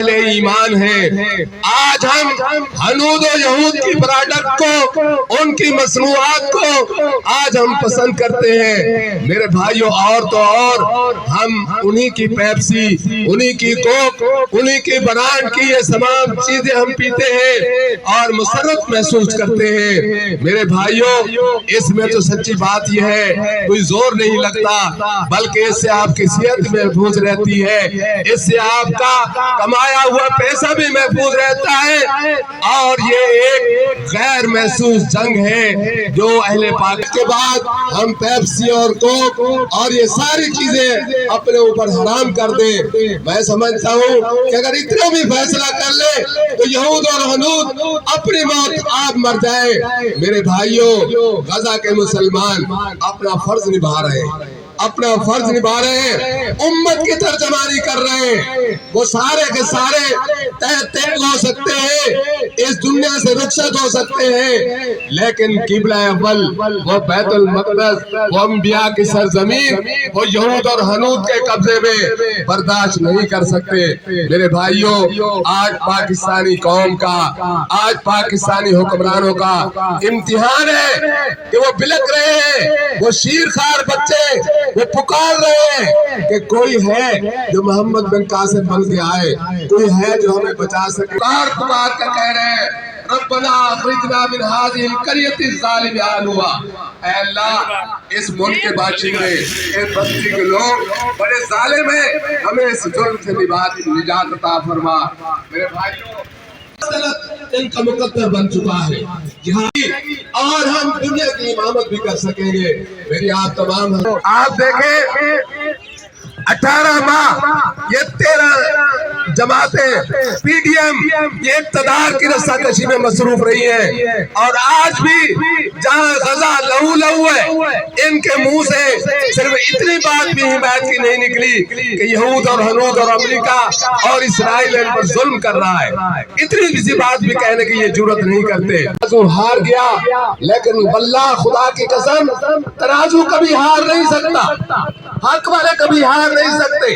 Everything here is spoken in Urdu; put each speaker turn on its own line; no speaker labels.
ایمان ہے۔ آج ہم ہنود و یہود کی پروڈکٹ کو، ان کی مصنوعات کو آج ہم پسند کرتے ہیں میرے بھائیوں، اور تو اور ہم انہی کی پیپسی، انہی کی کوک، انہی کی برانڈ کی یہ تمام چیزیں ہم پیتے ہیں اور مسرت محسوس کرتے ہیں میرے بھائیوں۔ اس میں تو سچی بات یہ ہے کوئی زور نہیں لگتا، بلکہ اس سے آپ کی صحت محفوظ رہتی ہے، اس سے آپ کا کمایا ہوا پیسہ بھی محفوظ رہتا ہے، اور یہ ایک غیر محسوس جنگ ہے جو اہل پاک کے بعد ہم پیپسی اور کوک اور یہ ساری چیزیں اپنے اوپر حرام کر دیں۔ میں سمجھتا ہوں کہ اگر اتنا بھی فیصلہ کر لے تو یہود اور ہنود اپنی موت آپ مر جائیں میرے بھائیوں۔ غزہ کے مسلمان اپنا فرض نبھا رہے ہیں، اپنا فرض نبھا رہے ہیں، امت کی ترجمانی کر رہے ہیں۔ وہ سارے کے سارے تیگ ہو سکتے ہیں، اس دنیا سے رخصت ہو سکتے ہیں، لیکن قبلہ اول وہ بیت المقدس، وہ انبیاء کی سرزمین، وہ یہود اور ہنود کے قبضے میں برداشت نہیں کر سکتے میرے بھائیوں۔ آج پاکستانی قوم کا، آج پاکستانی حکمرانوں کا امتحان ہے کہ وہ بلک رہے ہیں، وہ شیرخوار بچے وہ پکار رہے ہیں کہ کوئی ہے جو محمد بن قاسم بن کے آئے، کوئی ہے جو ہمیں بچا سکے۔ پکار کر کہہ رہے ہیں ربنا اخرجنا من هذه القرية الظالم اهلها، اے اللہ اس ملک کے باشندے، اس بستی کے لوگ بڑے ظالم ہیں، ہمیں اس ظلم سے نجات عطا فرما میرے بھائیوں۔ ان کا مقدر بن چکا ہے اور ہم دنیا کی امامت بھی کر سکیں گے۔ میری آپ تمام آپ دیکھیں 18 ماہ یہ 13 جماعتیں پی ڈی ایم یہ اقتدار کی رسہ کشی میں مصروف رہی ہیں، اور آج بھی جہاں غزہ لہو لہو ہے ان کے منہ سے صرف اتنی بات بھی حمایت کی نہیں نکلی کہ یہود اور ہنود اور امریکہ اور اسرائیل ان پر ظلم کر رہا ہے، اتنی کسی بات بھی کہنے کی یہ جرت نہیں کرتے۔ ترازو ہار گیا، لیکن واللہ خدا کی قسم ترازو کبھی ہار نہیں سکتا، حق والے کبھی ہار نہیں سکتے۔